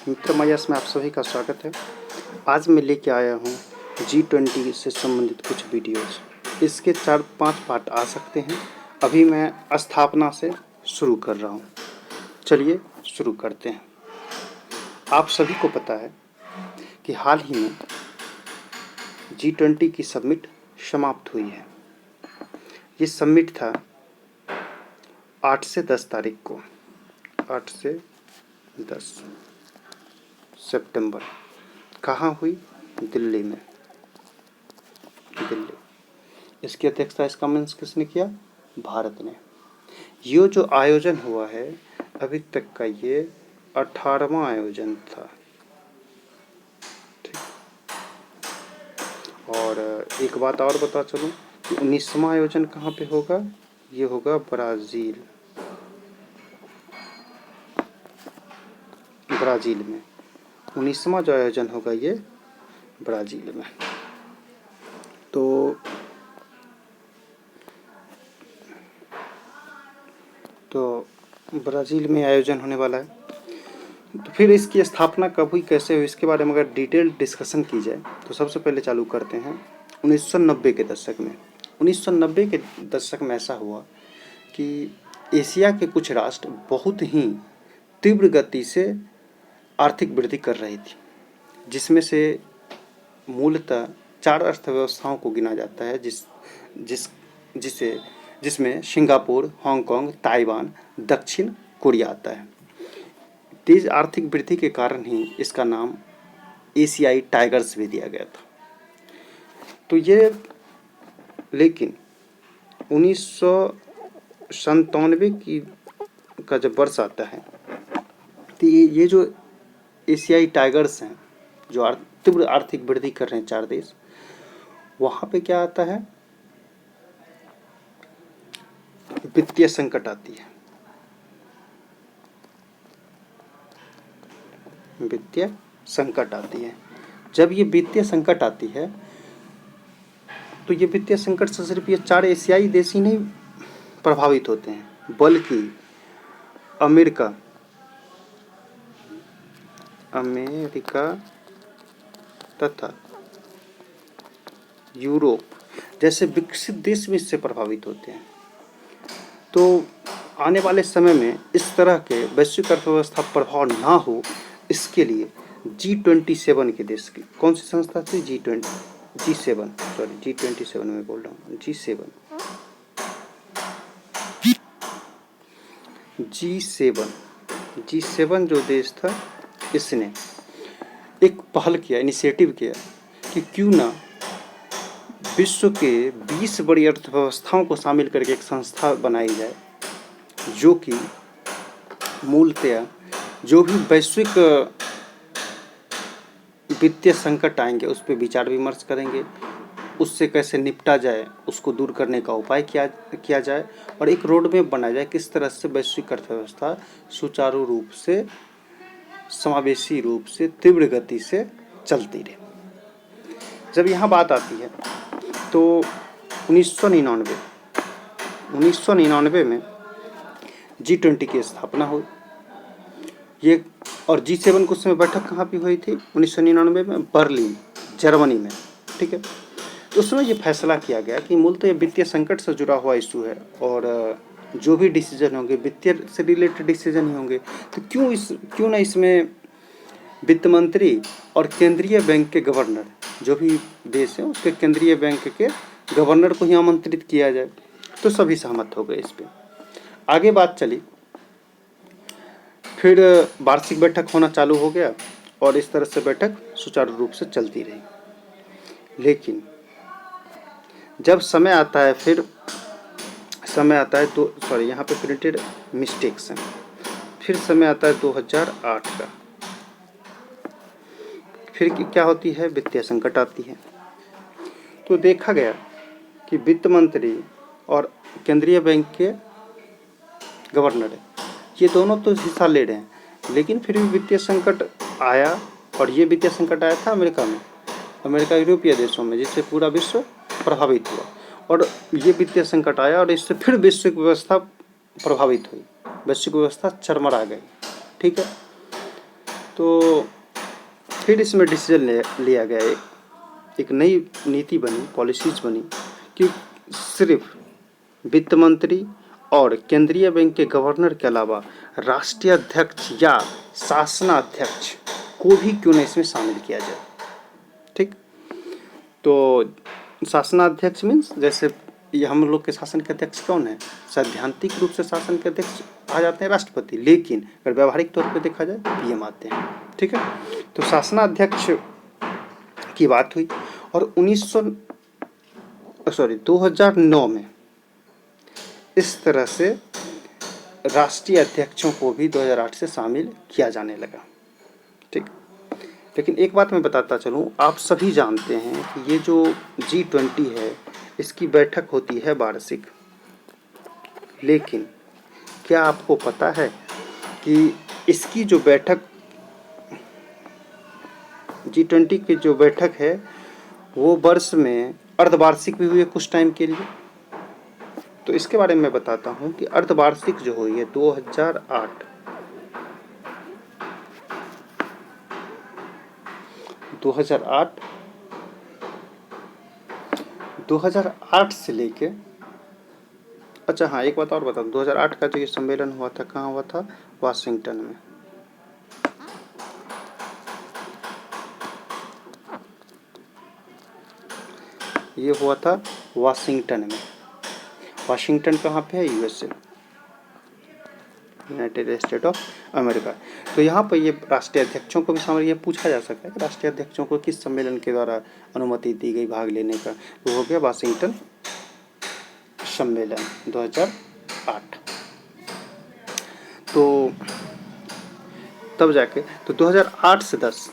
मित्र मयस में आप सभी का स्वागत है। आज मैं लेके आया हूँ G20 से संबंधित कुछ वीडियोस। इसके 4-5 पार्ट आ सकते हैं। अभी मैं स्थापना से शुरू कर रहा हूँ। चलिए शुरू करते हैं। आप सभी को पता है कि हाल ही में G20 की समिट समाप्त हुई है। ये समिट था 8 से 10 तारीख को, 8 से 10 सितंबर। कहाँ हुई? दिल्ली में। दिल्ली। इसकी अध्यक्षता, इसका मंच किसने किया? भारत ने। ये जो आयोजन हुआ है अभी तक का, ये 18वां आयोजन था। ठीक। और एक बात और बता चलूं कि 19वां आयोजन कहाँ पे होगा? ये होगा ब्राज़ील में। 19वां जो आयोजन होगा ये ब्राज़ील में। तो ब्राज़ील में आयोजन होने वाला है। तो फिर इसकी स्थापना कब हुई, कैसे हुई, इसके बारे में अगर डिटेल डिस्कशन की जाए तो सबसे पहले चालू करते हैं 1990 के दशक में। 1990 के दशक में ऐसा हुआ कि एशिया के कुछ राष्ट्र बहुत ही तीव्र गति से आर्थिक वृद्धि कर रही थी, जिसमें से मूलतः 4 अर्थव्यवस्थाओं को गिना जाता है, जिसमें सिंगापुर, हांगकांग, ताइवान, दक्षिण कोरिया आता है। तेज आर्थिक वृद्धि के कारण ही इसका नाम एशियाई टाइगर्स भी दिया गया था। तो ये, लेकिन 1997 का जब वर्ष आता है तो ये जो एशियाई टाइगर्स हैं, जो तीव्र आर्थिक वृद्धि कर रहे हैं 4 देश, वहाँ पे क्या आता है? वित्तीय संकट आती है। वित्तीय संकट आती है। जब ये वित्तीय संकट आती है तो ये वित्तीय संकट से सिर्फ ये 4 एशियाई देश ही नहीं प्रभावित होते हैं, बल्कि अमेरिका तथा यूरोप जैसे विकसित देश भी इससे प्रभावित होते हैं। तो आने वाले समय में इस तरह के वैश्विक अर्थव्यवस्था प्रभाव ना हो, इसके लिए G27 के देश की कौन सी संस्था थी? G27 में बोल रहा हूँ, G7 जो देश था, इसने एक पहल किया, इनिशिएटिव किया कि क्यों ना विश्व के 20 बड़ी अर्थव्यवस्थाओं को शामिल करके एक संस्था बनाई जाए, जो कि मूलतः जो भी वैश्विक वित्तीय संकट आएंगे उस पर विचार विमर्श करेंगे, उससे कैसे निपटा जाए, उसको दूर करने का उपाय किया जाए, और एक रोड मैप बनाया जाए किस तरह से वैश्विक अर्थव्यवस्था सुचारू रूप से, समावेशी रूप से, तीव्र गति से चलती रहे। जब यहाँ बात आती है तो 1999 में G20 की स्थापना हुई। ये और G7 को उस समय बैठक कहाँ पे हुई थी? 1999 में बर्लिन, जर्मनी में। ठीक है। तो उस समय ये फैसला किया गया कि मूलतः वित्तीय संकट से जुड़ा हुआ इशू है, और जो भी डिसीजन होंगे वित्तीय से रिलेटेड डिसीजन ही होंगे, तो क्यों ना इसमें वित्त मंत्री और केंद्रीय बैंक के गवर्नर, जो भी देश है उसके केंद्रीय बैंक के गवर्नर को ही आमंत्रित किया जाए। तो सभी सहमत हो गए इस पे। आगे बात चली, फिर वार्षिक बैठक होना चालू हो गया, और इस तरह से बैठक सुचारू रूप से चलती रही। लेकिन जब समय आता है, तो यहाँ पे प्रिंटेड मिस्टेक्स हैं। फिर समय आता है 2008 का। फिर क्या होती है? वित्तीय संकट आती है। तो देखा गया कि वित्त मंत्री और केंद्रीय बैंक के गवर्नर, ये दोनों तो हिस्सा ले रहे हैं, लेकिन फिर भी वित्तीय संकट आया, और ये वित्तीय संकट आया था अमेरिका यूरोपीय देशों में, जिससे पूरा विश्व प्रभावित हुआ। और ये वित्तीय संकट आया और इससे फिर वैश्विक व्यवस्था प्रभावित हुई, वैश्विक व्यवस्था चरमरा गई। ठीक है। तो फिर इसमें डिसीजन लिया गया, एक नई नीति बनी, पॉलिसीज बनी कि सिर्फ वित्त मंत्री और केंद्रीय बैंक के गवर्नर के अलावा राष्ट्रीय अध्यक्ष या शासनाध्यक्ष को भी क्यों न इसमें शामिल किया जाए। ठीक, तो शासनाध्यक्ष मीन्स जैसे ये हम लोग के शासन के अध्यक्ष कौन है, सैद्धांतिक रूप से शासन के अध्यक्ष आ जाते हैं राष्ट्रपति, लेकिन अगर व्यवहारिक तौर पे देखा जाए तो पीएम आते हैं। ठीक है, तो शासनाध्यक्ष की बात हुई और 2009 में इस तरह से राष्ट्रीय अध्यक्षों को भी 2008 से शामिल किया जाने लगा। ठीक, लेकिन एक बात मैं बताता चलूँ, आप सभी जानते हैं कि ये जो G20 है इसकी बैठक होती है वार्षिक, लेकिन क्या आपको पता है कि इसकी जो बैठक G20 की जो बैठक है वो वर्ष में अर्धवार्षिक भी हुई है कुछ टाइम के लिए। तो इसके बारे में मैं बताता हूँ कि अर्धवार्षिक जो हुई है 2008 से लेके, अच्छा हाँ एक बात और बता दूँ, 2008 का जो ये सम्मेलन हुआ था कहाँ हुआ था, वाशिंगटन में। ये हुआ था वाशिंगटन में। वाशिंगटन कहाँ पे है, USA, United state of America. तो यहाँ पर ये राष्ट्रीय अध्यक्षों को भी शामिल, ये पूछा जा सकता है कि राष्ट्रीय अध्यक्षों को किस सम्मेलन के द्वारा अनुमति दी गई भाग लेने का, तो हो गया वाशिंगटन सम्मेलन 2008। तो तब जाके तो 2008 से 10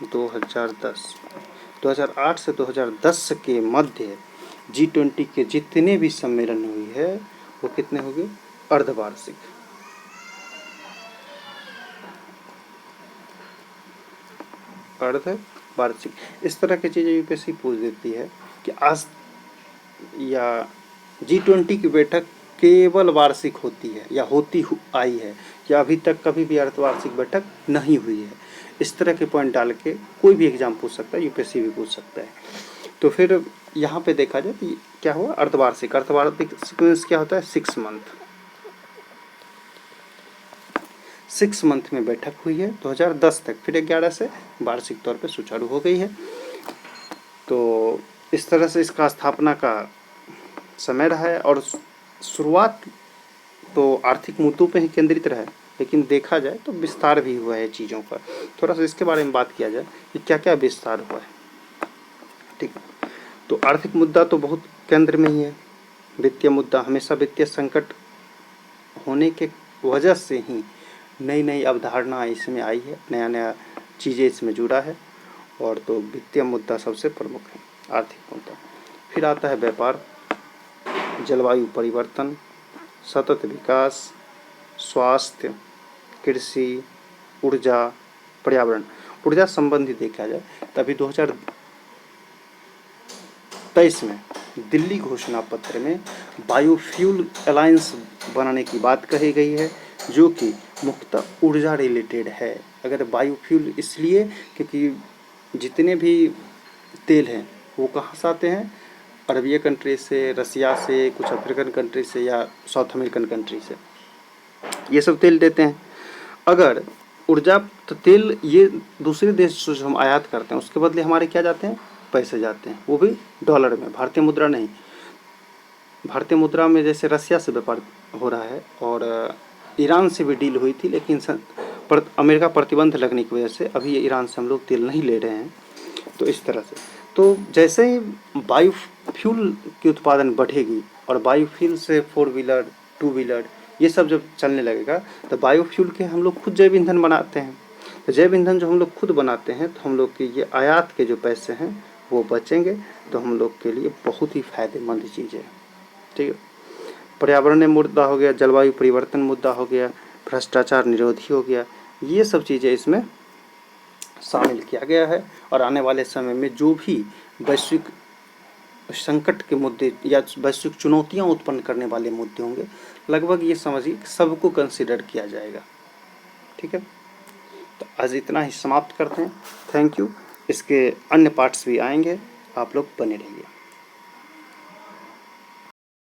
2008 से 2010 के मध्य G20 के जितने भी सम्मेलन हुई है वो कितने हो गए, अर्धवार्षिक। अर्धवार्षिक इस तरह की चीज़ें यूपीएससी पूछ देती है कि आज या G20 की बैठक केवल वार्षिक होती है या आई है, या अभी तक कभी भी अर्धवार्षिक बैठक नहीं हुई है। इस तरह के पॉइंट डाल के कोई भी एग्जाम पूछ सकता है, यूपीएससी भी पूछ सकता है। तो फिर यहाँ पे देखा जाए कि क्या हुआ, अर्धवार्षिक सीक्वेंस क्या होता है, 6 मंथ में बैठक हुई है 2010 तक, फिर 11 से वार्षिक तौर पे सुचारू हो गई है। तो इस तरह से इसका स्थापना का समय रहा है और शुरुआत तो आर्थिक मुद्दों पे ही केंद्रित रहा है, लेकिन देखा जाए तो विस्तार भी हुआ है चीज़ों का। थोड़ा सा इसके बारे में बात किया जाए कि क्या क्या विस्तार हुआ है। ठीक, तो आर्थिक मुद्दा तो बहुत केंद्र में ही है। वित्तीय मुद्दा, हमेशा वित्तीय संकट होने के वजह से ही नई नई अवधारणा इसमें आई है, नया नया चीज़ें इसमें जुड़ा है, और तो वित्तीय मुद्दा सबसे प्रमुख है, आर्थिक मुद्दा। फिर आता है व्यापार, जलवायु परिवर्तन, सतत विकास, स्वास्थ्य, कृषि, ऊर्जा, पर्यावरण। ऊर्जा संबंधी देखा जाए तभी 2023 में दिल्ली घोषणा पत्र में बायोफ्यूल अलायंस बनाने की बात कही गई है, जो कि मुख्यतः ऊर्जा रिलेटेड है। अगर बायोफ्यूल इसलिए क्योंकि जितने भी तेल हैं वो कहाँ से आते हैं, अरबिया कंट्री से, रसिया से, कुछ अफ्रीकन कंट्री से या साउथ अमेरिकन कंट्री से, ये सब तेल देते हैं। अगर ऊर्जा तो तेल ये दूसरे देश से हम आयात करते हैं, उसके बदले हमारे क्या जाते हैं, पैसे जाते हैं, वो भी डॉलर में, भारतीय मुद्रा नहीं। भारतीय मुद्रा में जैसे रसिया से व्यापार हो रहा है और ईरान से भी डील हुई थी, लेकिन अमेरिका प्रतिबंध लगने की वजह से अभी ईरान से हम लोग तेल नहीं ले रहे हैं। तो इस तरह से तो जैसे ही बायोफ्यूल की उत्पादन बढ़ेगी और बायोफ्यूल से 4 व्हीलर 2 व्हीलर ये सब जब चलने लगेगा, तो बायोफ्यूल के हम लोग खुद जैव ईंधन बनाते हैं। तो जैव ईंधन जो हम लोग खुद बनाते हैं, तो हम लोग के ये आयात के जो पैसे हैं वो बचेंगे, तो हम लोग के लिए बहुत ही फायदेमंद चीज़ है। ठीक है, पर्यावरणीय मुद्दा हो गया, जलवायु परिवर्तन मुद्दा हो गया, भ्रष्टाचार निरोधी हो गया, ये सब चीज़ें इसमें शामिल किया गया है। और आने वाले समय में जो भी वैश्विक संकट के मुद्दे या वैश्विक चुनौतियां उत्पन्न करने वाले मुद्दे होंगे, लगभग ये समझिए सबको कंसिडर किया जाएगा। ठीक है, तो आज इतना ही समाप्त करते हैं। Thank you. इसके अन्य पार्ट्स भी आएंगे, आप लोग बने रहिए।